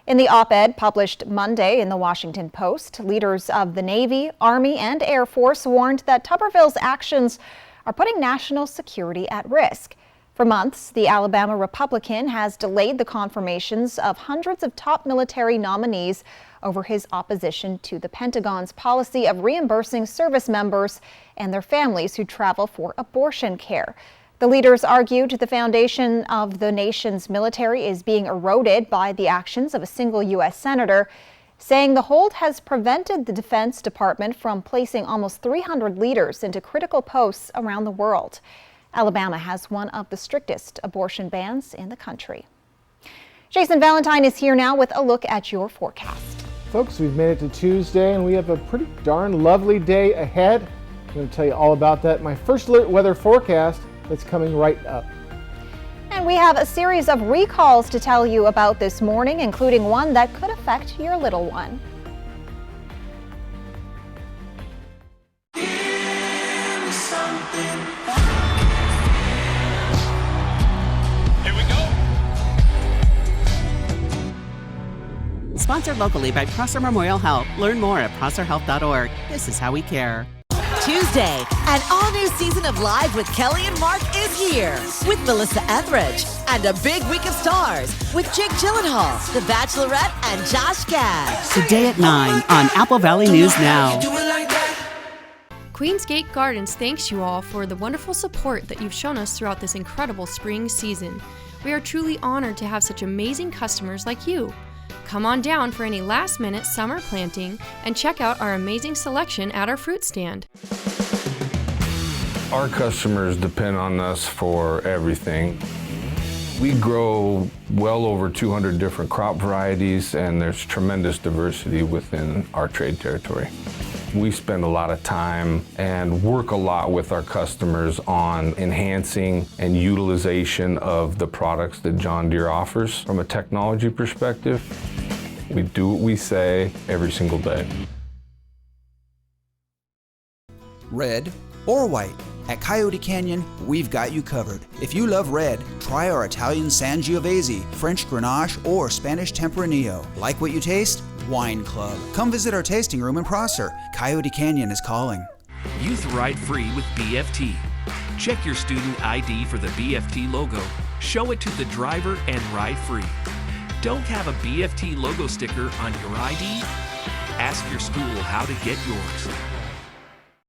In the op-ed published Monday in the Washington Post, leaders of the Navy, Army, and Air Force warned that Tuberville's actions are putting national security at risk. For months, the Alabama Republican has delayed the confirmations of hundreds of top military nominees over his opposition to the Pentagon's policy of reimbursing service members and their families who travel for abortion care. The leaders argued the foundation of the nation's military is being eroded by the actions of a single U.S. senator, saying the hold has prevented the Defense Department from placing almost 300 leaders into critical posts around the world. Alabama has one of the strictest abortion bans in the country. Jason Valentine is here now with a look at your forecast. Folks, we've made it to Tuesday and we have a pretty darn lovely day ahead. I'm going to tell you all about that. My first alert weather forecast that's coming right up. And we have a series of recalls to tell you about this morning, including one that could affect your little one. Here we go. Sponsored locally by Prosser Memorial Health. Learn more at prosserhealth.org. This is how we care. Tuesday, an all-new season of Live with Kelly and Mark is here with Melissa Etheridge and a big week of stars with Jake Gyllenhaal, The Bachelorette, and Josh Gad. Today at 9 on Apple Valley News Now. Queensgate Gardens thanks you all for the wonderful support that you've shown us throughout this incredible spring season. We are truly honored to have such amazing customers like you. Come on down for any last-minute summer planting and check out our amazing selection at our fruit stand. Our customers depend on us for everything. We grow well over 200 different crop varieties, and there's tremendous diversity within our trade territory. We spend a lot of time and work a lot with our customers on enhancing and utilization of the products that John Deere offers from a technology perspective. We do what we say every single day. Red or white? At Coyote Canyon, we've got you covered. If you love red, try our Italian Sangiovese, French Grenache, or Spanish Tempranillo. Like what you taste? Wine Club. Come visit our tasting room in Prosser. Coyote Canyon is calling. Youth ride free with BFT. Check your student ID for the BFT logo. Show it to the driver and ride free. Don't have a BFT logo sticker on your ID? Ask your school how to get yours.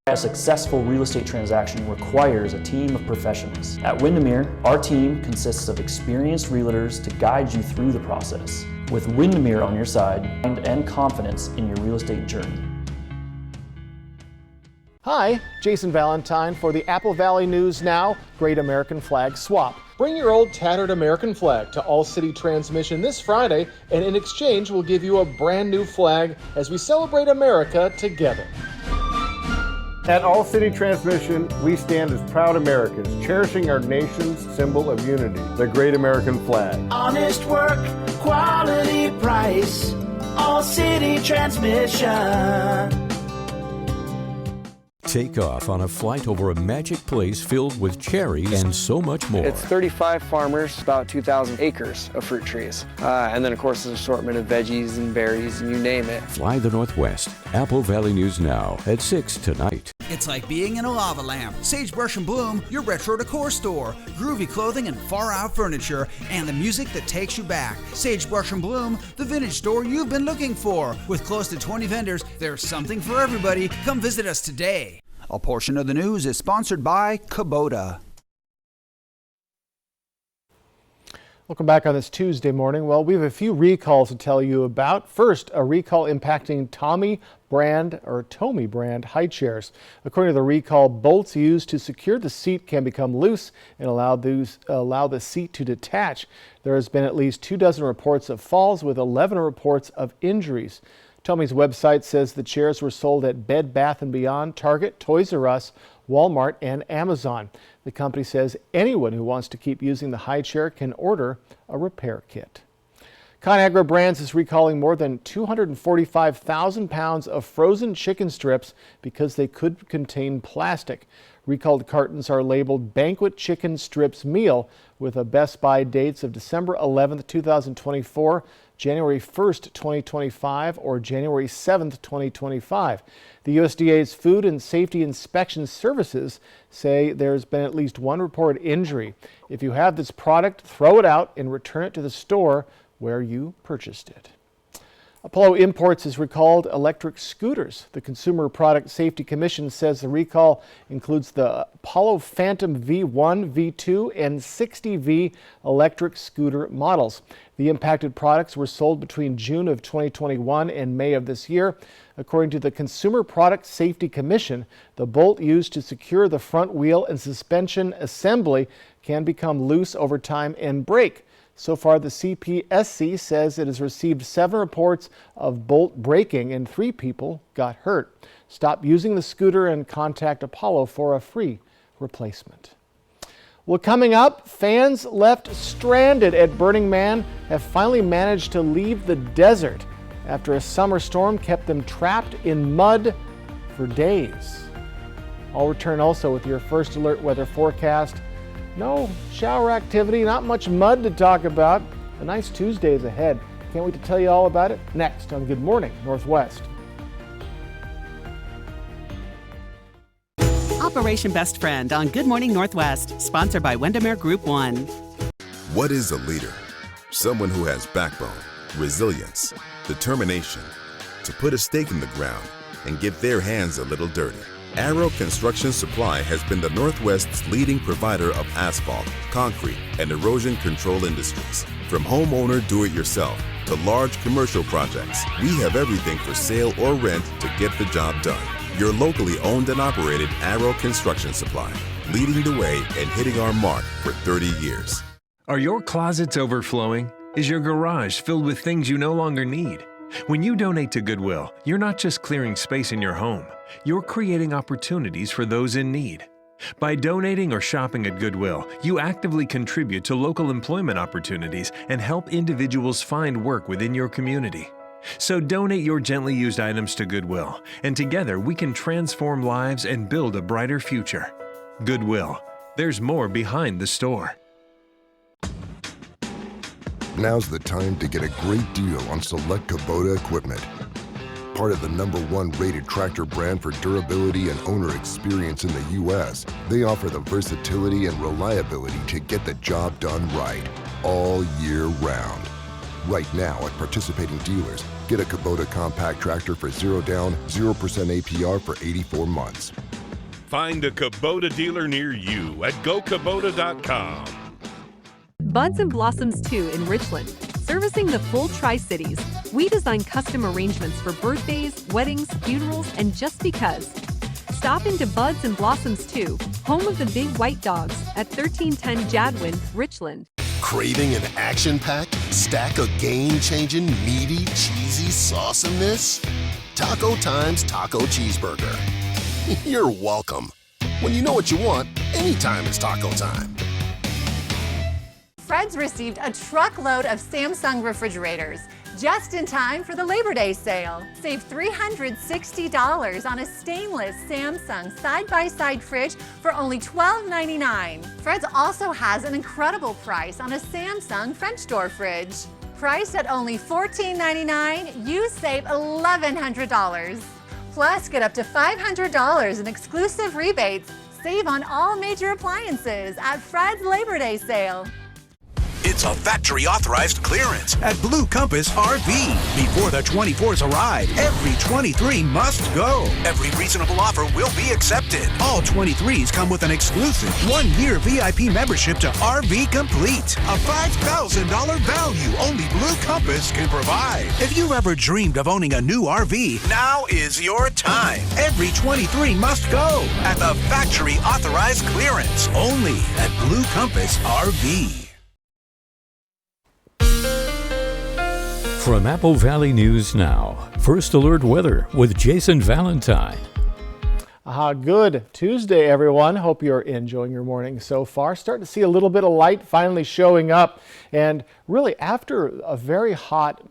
A successful real estate transaction requires a team of professionals. At Windermere, our team consists of experienced realtors to guide you through the process. With Windermere on your side and confidence in your real estate journey. Hi, Jason Valentine for the Apple Valley News Now Great American Flag Swap. Bring your old tattered American flag to All City Transmission this Friday, and in exchange we'll give you a brand new flag as we celebrate America together. At All City Transmission, we stand as proud Americans, cherishing our nation's symbol of unity, the Great American Flag. Honest work, quality price, All City Transmission. Take off on a flight over a magic place filled with cherries and so much more. It's 35 farmers, about 2,000 acres of fruit trees. And then, of course, an assortment of veggies and berries, and you name it. Fly the Northwest. Apple Valley News Now at 6 tonight. It's like being in a lava lamp. Sagebrush and Bloom, your retro decor store. Groovy clothing and far-out furniture, and the music that takes you back. Sagebrush and Bloom, the vintage store you've been looking for. With close to 20 vendors, there's something for everybody. Come visit us today. A portion of the news is sponsored by Kubota. Welcome back on this Tuesday morning. Well, we have a few recalls to tell you about. First, a recall impacting Tommy brand high chairs. According to the recall, bolts used to secure the seat can become loose and allow the seat to detach. There has been at least 24 reports of falls with 11 reports of injuries. Tommy's website says the chairs were sold at Bed Bath & Beyond, Target, Toys R Us, Walmart, and Amazon. The company says anyone who wants to keep using the high chair can order a repair kit. ConAgra Brands is recalling more than 245,000 pounds of frozen chicken strips because they could contain plastic. Recalled cartons are labeled Banquet Chicken Strips Meal with a best buy dates of December 11th, 2024, January 1st, 2025, or January 7th, 2025. The USDA's Food and Safety Inspection Services say there's been at least one reported injury. If you have this product, throw it out and return it to the store where you purchased it. Apollo Imports has recalled electric scooters. The Consumer Product Safety Commission says the recall includes the Apollo Phantom V1, V2, and 60V electric scooter models. The impacted products were sold between June of 2021 and May of this year. According to the Consumer Product Safety Commission, the bolt used to secure the front wheel and suspension assembly can become loose over time and break. So far, the CPSC says it has received 7 reports of bolt breaking and 3 people got hurt. Stop using the scooter and contact Apollo for a free replacement. Well, coming up, fans left stranded at Burning Man have finally managed to leave the desert after a summer storm kept them trapped in mud for days. I'll return also with your first alert weather forecast. No shower activity, not much mud to talk about. A nice Tuesday is ahead. Can't wait to tell you all about it next on Good Morning Northwest. Operation Best Friend on Good Morning Northwest, sponsored by Windermere Group 1. What is a leader? Someone who has backbone, resilience, determination to put a stake in the ground and get their hands a little dirty. Arrow Construction Supply has been the Northwest's leading provider of asphalt, concrete, and erosion control industries. From homeowner do-it-yourself to large commercial projects, we have everything for sale or rent to get the job done. Your locally owned and operated Arrow Construction Supply, leading the way and hitting our mark for 30 years. Are your closets overflowing? Is your garage filled with things you no longer need? When you donate to Goodwill, you're not just clearing space in your home, you're creating opportunities for those in need. By donating or shopping at Goodwill, you actively contribute to local employment opportunities and help individuals find work within your community. So donate your gently used items to Goodwill, and together we can transform lives and build a brighter future. Goodwill. There's more behind the store. Now's the time to get a great deal on select Kubota equipment. Part of the #1 rated tractor brand for durability and owner experience in the U.S., they offer the versatility and reliability to get the job done right, all year round. Right now at participating dealers, get a Kubota compact tractor for 0 down, 0% APR for 84 months. Find a Kubota dealer near you at gokubota.com. Buds and Blossoms 2 in Richland, servicing the full Tri-Cities. We design custom arrangements for birthdays, weddings, funerals, and just because. Stop into Buds and Blossoms 2, home of the Big White Dogs at 1310 Jadwin, Richland. Craving an action-packed stack of game-changing, meaty, cheesy awesomeness? Taco Time's Taco Cheeseburger. You're welcome. When you know what you want, anytime is taco time. Fred's received a truckload of Samsung refrigerators just in time for the Labor Day sale. Save $360 on a stainless Samsung side-by-side fridge for only $12.99. Fred's also has an incredible price on a Samsung French door fridge. Priced at only $14.99, you save $1,100. Plus, get up to $500 in exclusive rebates. Save on all major appliances at Fred's Labor Day sale. It's a factory authorized clearance at Blue Compass RV. Before the 24s arrive, every 23 must go. Every reasonable offer will be accepted. All 23s come with an exclusive 1-year VIP membership to RV Complete. A $5,000 value only Blue Compass can provide. If you ever dreamed of owning a new RV, now is your time. Every 23 must go at the factory authorized clearance only at Blue Compass RV. From Apple Valley News Now, First Alert Weather with Jason Valentine. Good Tuesday, everyone. Hope you're enjoying your morning so far. Starting to see a little bit of light finally showing up. And really, after a very hot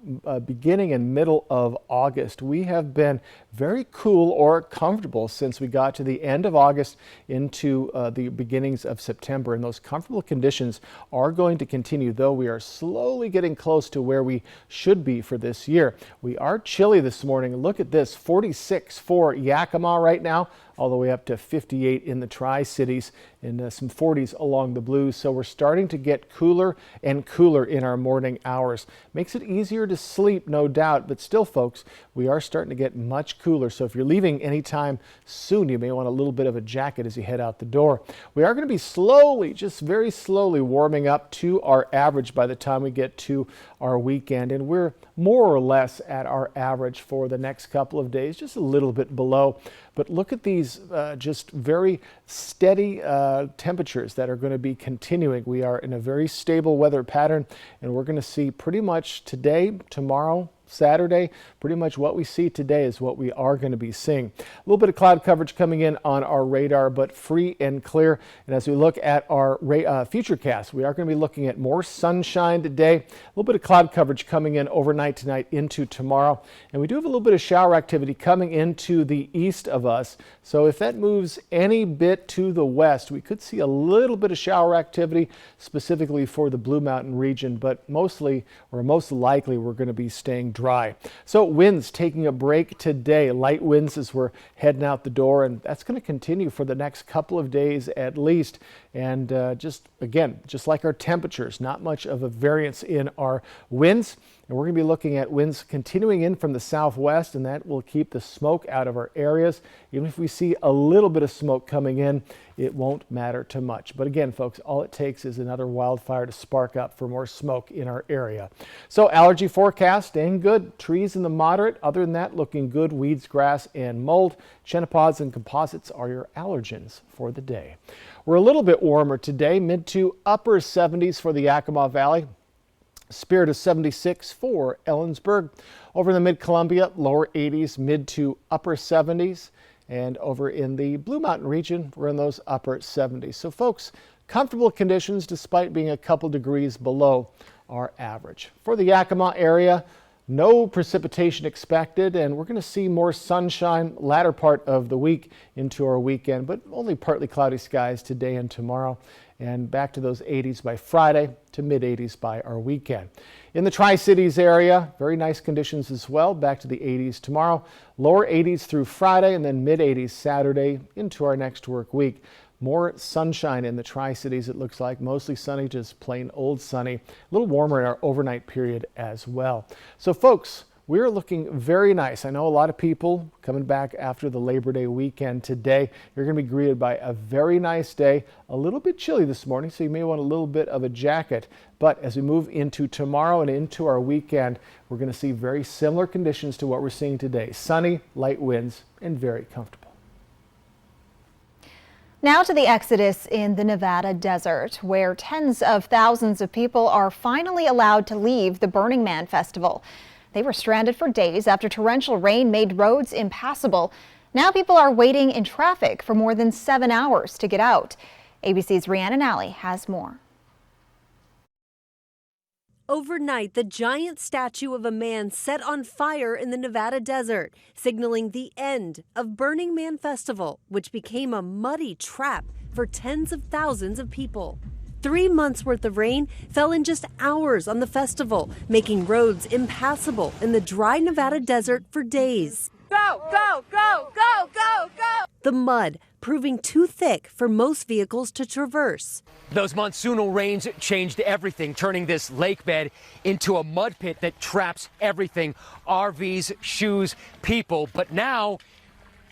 beginning and middle of August, we have been very cool or comfortable since we got to the end of August into the beginnings of September. And those comfortable conditions are going to continue, though we are slowly getting close to where we should be for this year. We are chilly this morning. Look at this, 46 for Yakima right now, all the way up to 58 in the Tri-Cities and some 40s along the Blues. So we're starting to get cooler and cooler in our morning hours. Makes it easier to sleep, no doubt, but still, folks, we are starting to get much cooler. So if you're leaving anytime soon, you may want a little bit of a jacket as you head out the door. We are going to be slowly, just very slowly warming up to our average by the time we get to our weekend, and we're more or less at our average for the next couple of days, just a little bit below. But look at these just very steady temperatures that are going to be continuing. We are in a very stable weather pattern, and we're going to see pretty much today, tomorrow, Saturday, pretty much what we see today is what we are going to be seeing. A little bit of cloud coverage coming in on our radar, but free and clear. And as we look at our futurecast, we are going to be looking at more sunshine today. A little bit of cloud coverage coming in overnight tonight into tomorrow. And we do have a little bit of shower activity coming into the east of us. So if that moves any bit to the west, we could see a little bit of shower activity specifically for the Blue Mountain region, but mostly, or most likely, we're going to be staying dry. So winds taking a break today. Light winds as we're heading out the door, and that's going to continue for the next couple of days at least. And just like our temperatures, not much of a variance in our winds. And we're going to be looking at winds continuing in from the southwest, and that will keep the smoke out of our areas. Even if we see a little bit of smoke coming in, it won't matter too much. But again, folks, all it takes is another wildfire to spark up for more smoke in our area. So allergy forecast staying good. Trees in the moderate. Other than that, looking good. Weeds, grass, and mold. Chenopod's and composites are your allergens for the day. We're a little bit warmer today, mid to upper 70s for the Yakima Valley. Spirit is 76 for Ellensburg. Over in the mid-Columbia, lower 80s, mid to upper 70s. And over in the Blue Mountain region, we're in those upper 70s. So folks, comfortable conditions despite being a couple degrees below our average. For the Yakima area, No precipitation expected, and we're going to see more sunshine latter part of the week into our weekend, but only partly cloudy skies today and tomorrow, and back to those 80s by Friday to mid 80s by our weekend. In the Tri-Cities area, very nice conditions as well, back to the 80s tomorrow, lower 80s through Friday, and then mid 80s Saturday into our next work week. More sunshine in the Tri-Cities, it looks like. Mostly sunny, just plain old sunny. A little warmer in our overnight period as well. So folks, we're looking very nice. I know a lot of people coming back after the Labor Day weekend today. You're going to be greeted by a very nice day. A little bit chilly this morning, so you may want a little bit of a jacket. But as we move into tomorrow and into our weekend, we're going to see very similar conditions to what we're seeing today. Sunny, light winds, and very comfortable. Now to the exodus in the Nevada desert, where tens of thousands of people are finally allowed to leave the Burning Man Festival. They were stranded for days after torrential rain made roads impassable. Now people are waiting in traffic for more than 7 hours to get out. ABC's Rhiannon Alley has more. Overnight, the giant statue of a man set on fire in the Nevada desert, signaling the end of Burning Man Festival, which became a muddy trap for tens of thousands of people. 3 months worth of rain fell in just hours on the festival, making roads impassable in the dry Nevada desert for days. Go, go, go, go, go, go! The mud proving too thick for most vehicles to traverse. Those monsoonal rains changed everything, turning this lake bed into a mud pit that traps everything, RVs, shoes, people. But now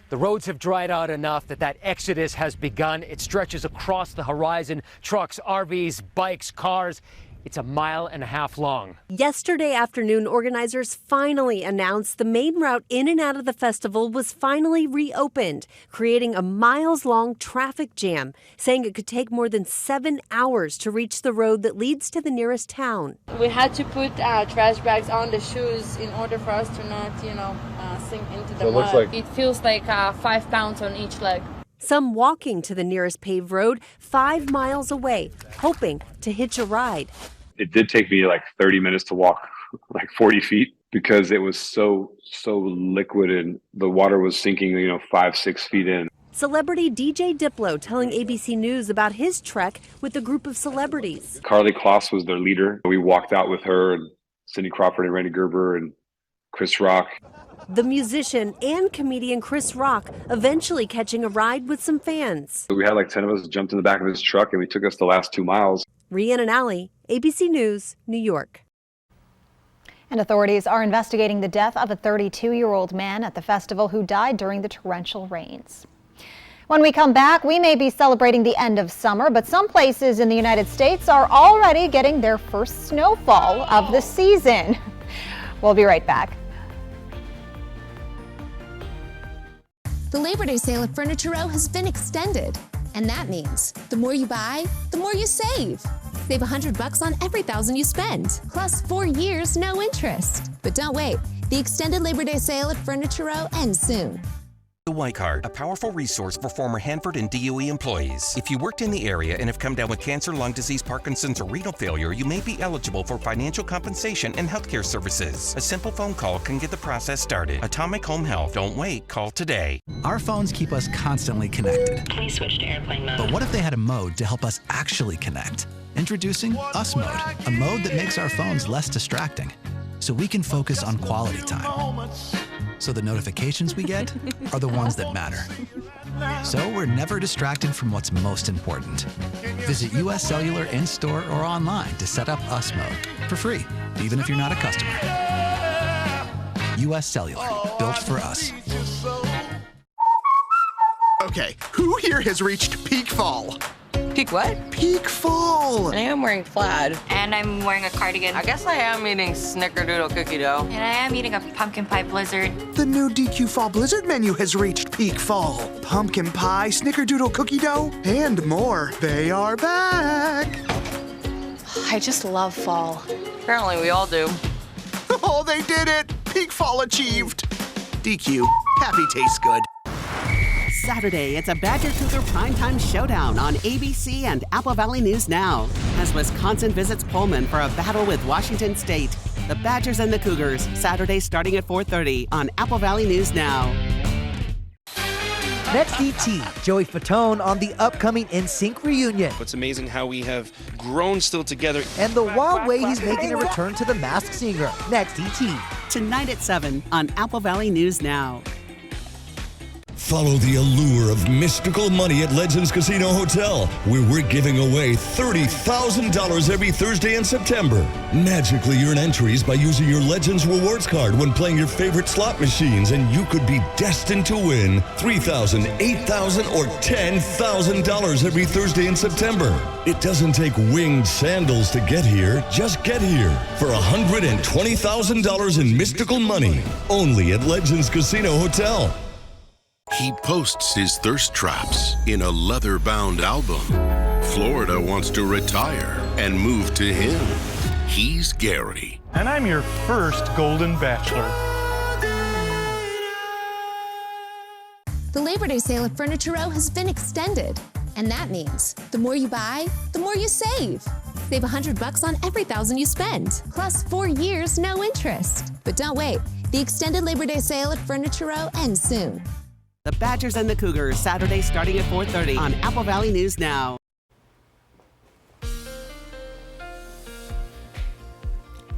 the roads have dried out enough that exodus has begun. It stretches across the horizon, trucks, RVs, bikes, cars. It's 1.5 miles long. Yesterday afternoon, organizers finally announced the main route in and out of the festival was finally reopened, creating a miles-long traffic jam, saying it could take more than 7 hours to reach the road that leads to the nearest town. We had to put trash bags on the shoes in order for us to not, sink into the mud. It feels like 5 pounds on each leg. Some walking to the nearest paved road 5 miles away, hoping to hitch a ride. It did take me like 30 minutes to walk like 40 feet because it was so liquid and the water was sinking, 5-6 feet in. Celebrity DJ Diplo telling ABC News about his trek with a group of celebrities. Karlie Kloss was their leader. We walked out with her and Cindy Crawford and Randy Gerber and Chris Rock. The musician and comedian Chris Rock eventually catching a ride with some fans. We had like 10 of us jumped in the back of his truck and we took us the last 2 miles. Rhiannon Alley, ABC News, New York. And authorities are investigating the death of a 32-year-old man at the festival who died during the torrential rains. When we come back, we may be celebrating the end of summer, but some places in the United States are already getting their first snowfall of the season. We'll be right back. The Labor Day sale at Furniture Row has been extended. And that means the more you buy, the more you save. Save $100 on every $1,000 you spend, plus 4 years, no interest. But don't wait. The extended Labor Day sale at Furniture Row ends soon. The White Card, a powerful resource for former Hanford and DOE employees. If you worked in the area and have come down with cancer, lung disease, Parkinson's, or renal failure, you may be eligible for financial compensation and healthcare services. A simple phone call can get the process started. Atomic Home Health. Don't wait. Call today. Our phones keep us constantly connected. Please switch to airplane mode. But what if they had a mode to help us actually connect? Introducing Us Mode, a mode that makes our phones less distracting, so we can focus on quality time. So the notifications we get are the ones that matter. So we're never distracted from what's most important. Visit US Cellular in-store or online to set up Us Mode for free, even if you're not a customer. US Cellular, built for us. Okay, who here has reached peak fall? Peak what? Peak fall! I am wearing plaid. And I'm wearing a cardigan. I guess I am eating snickerdoodle cookie dough. And I am eating a pumpkin pie blizzard. The new DQ Fall Blizzard menu has reached peak fall. Pumpkin pie, snickerdoodle cookie dough, and more. They are back! I just love fall. Apparently we all do. Oh, they did it! Peak fall achieved! DQ, happy tastes good. Saturday, it's a Badger Cougar primetime showdown on ABC and Apple Valley News Now. As Wisconsin visits Pullman for a battle with Washington State. The Badgers and the Cougars, Saturday starting at 4:30 on Apple Valley News Now. Next ET, Joey Fatone on the upcoming NSYNC reunion. It's amazing how we have grown still together. And the wild way he's making a return to The Masked Singer. Next ET. Tonight at 7 on Apple Valley News Now. Follow the allure of mystical money at Legends Casino Hotel, where we're giving away $30,000 every Thursday in September. Magically earn entries by using your Legends Rewards card when playing your favorite slot machines, and you could be destined to win $3,000, $8,000, or $10,000 every Thursday in September. It doesn't take winged sandals to get here. Just get here for $120,000 in mystical money, only at Legends Casino Hotel. He posts his thirst traps in a leather-bound album. Florida wants to retire and move to him. He's Gary. And I'm your first Golden Bachelor. The Labor Day sale at Furniture Row has been extended. And that means the more you buy, the more you save. Save $100 on every $1,000 you spend. Plus 4 years, no interest. But don't wait. The extended Labor Day sale at Furniture Row ends soon. The Badgers and the Cougars, Saturday starting at 4:30 on Apple Valley News Now. All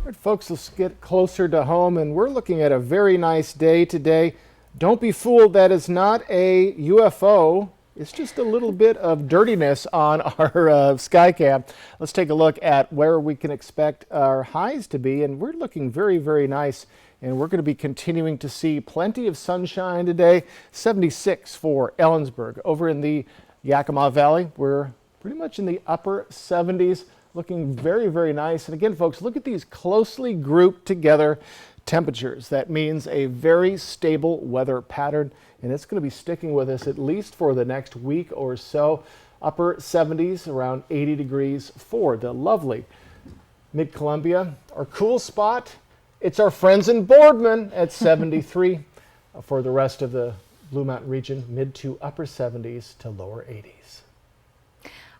right, folks, let's get closer to home, and we're looking at a very nice day today. Don't be fooled, that is not a UFO. It's just a little bit of dirtiness on our sky cam. Let's take a look at where we can expect our highs to be, and we're looking very, very nice. And we're going to be continuing to see plenty of sunshine today. 76 for Ellensburg. Over in the Yakima Valley, we're pretty much in the upper 70s, looking very, very nice. And again, folks, look at these closely grouped together temperatures. That means a very stable weather pattern, and it's going to be sticking with us at least for the next week or so. Upper 70s, around 80 degrees for the lovely Mid-Columbia. Our cool spot, it's our friends in Boardman at 73. For the rest of the Blue Mountain region, mid to upper 70s to lower 80s.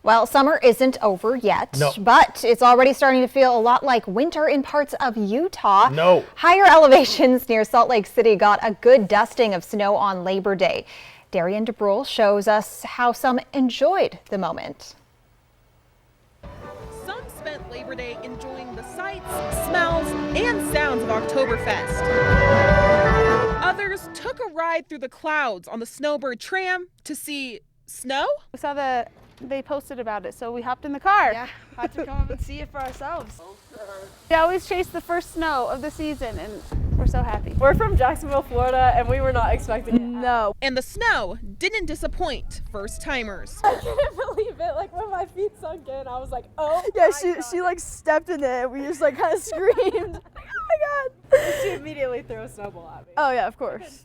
Well, summer isn't over yet, but it's already starting to feel a lot like winter in parts of Utah. Higher elevations near Salt Lake City got a good dusting of snow on Labor Day. Darian DeBrule shows us how some enjoyed the moment. Some spent Labor Day enjoying the sights, smells, and sounds of Oktoberfest. Others took a ride through the clouds on the Snowbird tram to see snow. We saw they posted about it, so we hopped in the car. Yeah, had to come up and see it for ourselves. We always chase the first snow of the season, and we're so happy. We're from Jacksonville, Florida, and we were not expecting it. No. And the snow didn't disappoint first-timers. I couldn't believe it. Like, when my feet sunk in, I was like, oh yeah, she like stepped in it, and we just like kind of screamed. Oh my God. She immediately threw a snowball at me. Oh yeah, of course.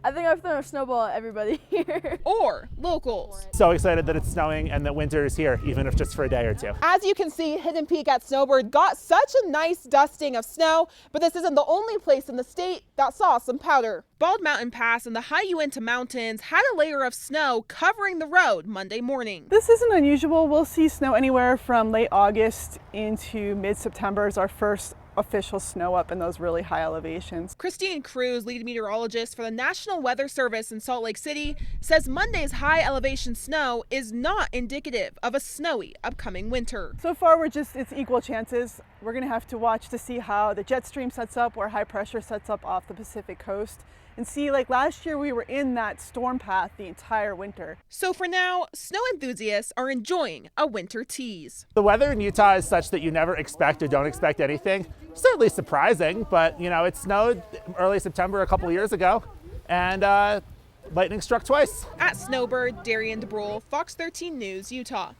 I think I've thrown a snowball at everybody here. Or locals. So excited that it's snowing and that winter is here, even if just for a day or two. As you can see, Hidden Peak at Snowbird got such a nice dusting of snow, but this isn't the only place in the state that saw some powder. Bald Mountain Pass and the high Uinta Mountains had a layer of snow covering the road Monday morning. This isn't unusual. We'll see snow anywhere from late August into mid-September is our first official snow up in those really high elevations. Christine Cruz, lead meteorologist for the National Weather Service in Salt Lake City, says Monday's high elevation snow is not indicative of a snowy upcoming winter. So far, it's equal chances. We're going to have to watch to see how the jet stream sets up, where high pressure sets up off the Pacific coast. And see, like last year, we were in that storm path the entire winter. So for now, snow enthusiasts are enjoying a winter tease. The weather in Utah is such that you never expect or don't expect anything. Certainly surprising, but you know, it snowed early September a couple of years ago, and lightning struck twice. At Snowbird, Darian DeBrule, Fox 13 News, Utah.